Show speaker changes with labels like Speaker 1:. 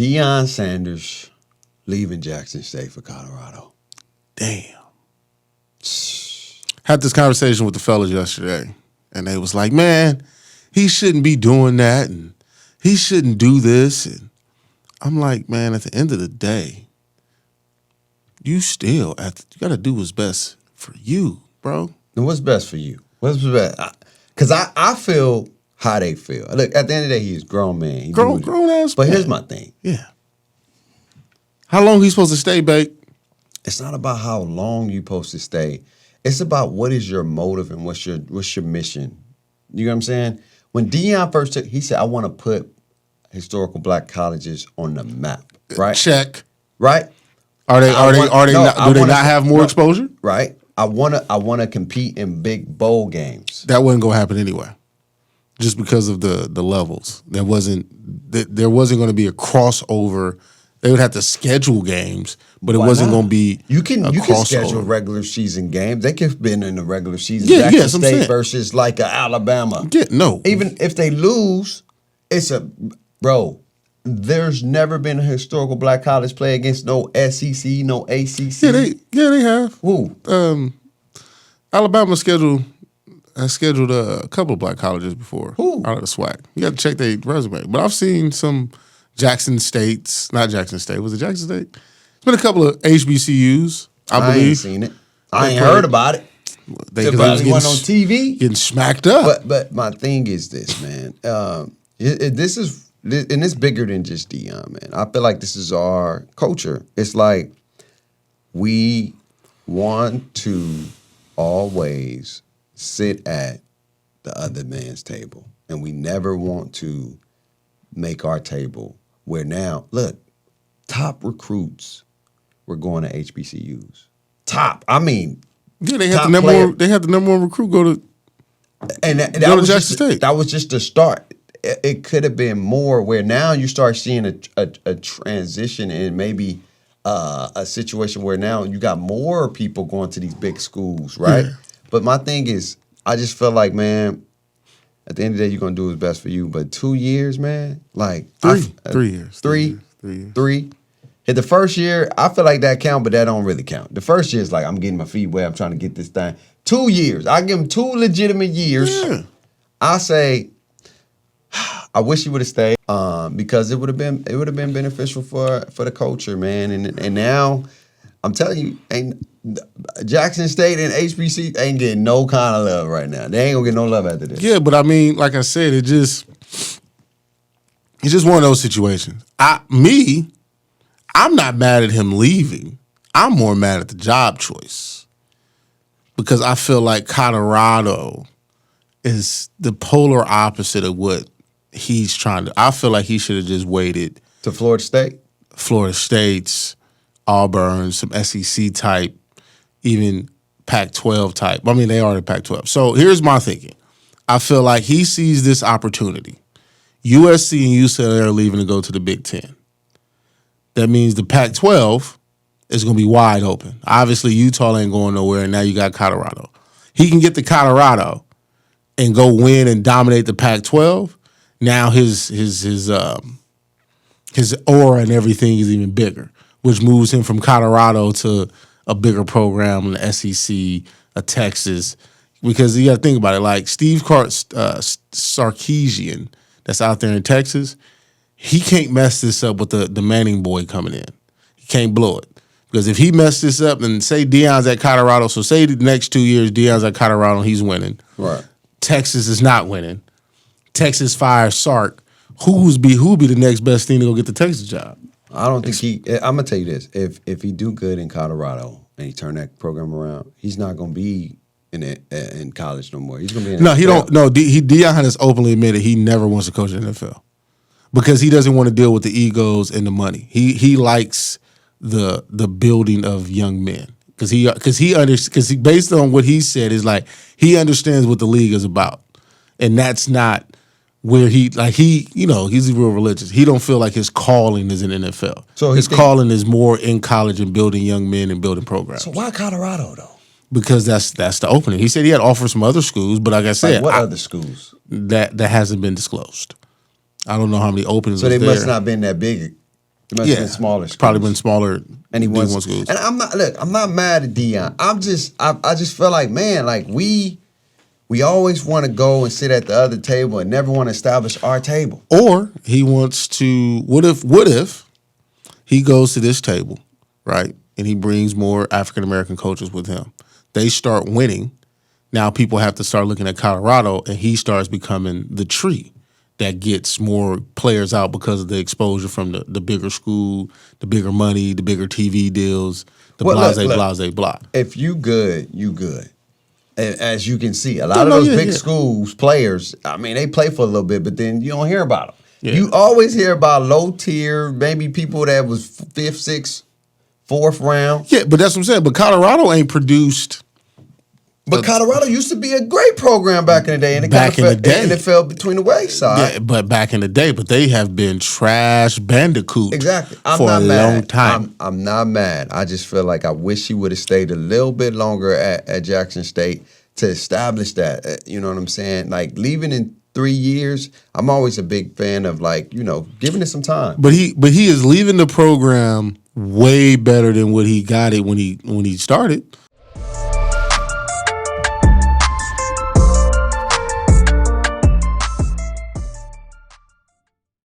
Speaker 1: Deion Sanders leaving Jackson State for Colorado.
Speaker 2: Damn. Had this conversation with the fellas yesterday, and they was like, man, he shouldn't be doing that, and he shouldn't do this. And I'm like, man, at the end of the day, you got to do what's best for you, bro.
Speaker 1: And what's best for you? What's best? Because I feel how they feel. Look, at the end of the day, he's a grown man.
Speaker 2: Grown ass.
Speaker 1: But
Speaker 2: man.
Speaker 1: here's my thing.
Speaker 2: Yeah. How long he supposed to stay, Bake?
Speaker 1: It's not about how long you supposed to stay. It's about what is your motive and what's your mission. You know what I'm saying? When Deion first took, he said, I want to put historical black colleges on the map. Right?
Speaker 2: Check.
Speaker 1: Right?
Speaker 2: Do they not have more exposure?
Speaker 1: Right. I wanna compete in big bowl games.
Speaker 2: That wasn't gonna happen anyway. Just because of the levels. There wasn't going to be a crossover. They would have to schedule games, but it wasn't going to be
Speaker 1: You can schedule regular season games. They could have been in the regular season. Jackson State versus like a Alabama.
Speaker 2: Yeah, no.
Speaker 1: Even if they lose, there's never been a historical black college play against no SEC, no ACC.
Speaker 2: Yeah, they have.
Speaker 1: Who?
Speaker 2: Alabama has scheduled a couple of black colleges before.
Speaker 1: Who?
Speaker 2: Out of the SWAC. You got to check their resume. But I've seen some Jackson States, not Jackson State. Was it Jackson State? It's been a couple of HBCUs, I believe.
Speaker 1: I ain't seen it. I ain't heard about it.
Speaker 2: They probably
Speaker 1: went on TV.
Speaker 2: Getting smacked up.
Speaker 1: But my thing is this, man. This is, and it's bigger than just Deion, man. I feel like this is our culture. It's like we want to always sit at the other man's table, and we never want to make our table where now, look, top recruits were going to HBCUs. Top. I mean,
Speaker 2: yeah, they had the number one recruit go to Jackson State.
Speaker 1: That was just the start. It could have been more where now you start seeing a transition and maybe a situation where now you got more people going to these big schools, right? Yeah. But my thing is, I just feel like, man, at the end of the day, you're going to do what's best for you. But 2 years, man, like
Speaker 2: 3 years.
Speaker 1: 3 years. Hit the first year, I feel like that count, but that don't really count. The first year is like, I'm getting my feet wet. I'm trying to get this thing. 2 years. I give him 2 legitimate years. Yeah. I say, I wish he would have stayed because it would have been beneficial for the culture, man. And now, I'm telling you, Jackson State and HBC ain't getting no kind of love right now. They ain't gonna get no love after this.
Speaker 2: Yeah, but I mean, like I said, it's just one of those situations. I'm not mad at him leaving. I'm more mad at the job choice because I feel like Colorado is the polar opposite of what he's trying to. I feel like he should have just waited
Speaker 1: to Florida State.
Speaker 2: Florida State's, Auburn, some SEC type, even Pac-12 type. I mean, they are the Pac-12. So here's my thinking. I feel like he sees this opportunity. USC and UCLA are leaving to go to the Big Ten. That means the Pac-12 is going to be wide open. Obviously, Utah ain't going nowhere, and now you got Colorado. He can get to Colorado and go win and dominate the Pac-12. Now his aura and everything is even bigger, which moves him from Colorado to a bigger program, the SEC, a Texas. Because you got to think about it, like Steve Sarkisian that's out there in Texas, he can't mess this up with the Manning boy coming in. He can't blow it. Because if he messed this up and say Deion's at Colorado, so say the next 2 years Deion's at Colorado and he's winning.
Speaker 1: Right. Texas
Speaker 2: is not winning. Texas fires Sark. Who'll be the next best thing to go get the Texas job?
Speaker 1: I don't think I'm gonna tell you this: if he do good in Colorado and he turn that program around, he's not gonna be in college no more. He's gonna be in
Speaker 2: no. NFL. He don't. No, Deion has openly admitted he never wants to coach in the NFL because he doesn't want to deal with the egos and the money. He likes the building of young men because he based on what he said is like he understands what the league is about, and that's not. Where he's real religious. He don't feel like his calling is in NFL. So his calling is more in college and building young men and building programs.
Speaker 1: So why Colorado though?
Speaker 2: Because that's the opening. He said he had offers from other schools, but like I said,
Speaker 1: what other schools?
Speaker 2: That hasn't been disclosed. I don't know how many openings.
Speaker 1: So they must not been that big. It must have been smaller schools.
Speaker 2: Probably been smaller.
Speaker 1: And he was
Speaker 2: D1 schools.
Speaker 1: And I'm not mad at Dion. I just feel like, man, like we always want to go and sit at the other table and never want to establish our table.
Speaker 2: Or he wants to. What if he goes to this table, right, and he brings more African American coaches with him? They start winning. Now people have to start looking at Colorado, and he starts becoming the tree that gets more players out because of the exposure from the bigger school, the bigger money, the bigger TV deals, the blase, blah.
Speaker 1: If you good, you good. And as you can see, a lot of those big schools players, I mean, they play for a little bit, but then you don't hear about them. Yeah. You always hear about low tier, maybe people that was 5th, 6th, 4th round.
Speaker 2: Yeah, but that's what I'm saying. But Colorado ain't produced.
Speaker 1: But Colorado used to be a great program back in the day, and it fell between the wayside.
Speaker 2: Yeah, but back in the day, but they have been trash bandicoot
Speaker 1: exactly.
Speaker 2: for a long time.
Speaker 1: I'm not mad. I just feel like I wish he would have stayed a little bit longer at Jackson State to establish that. You know what I'm saying? Like leaving in 3 years, I'm always a big fan of giving it some time.
Speaker 2: But he is leaving the program way better than what he got it when he started.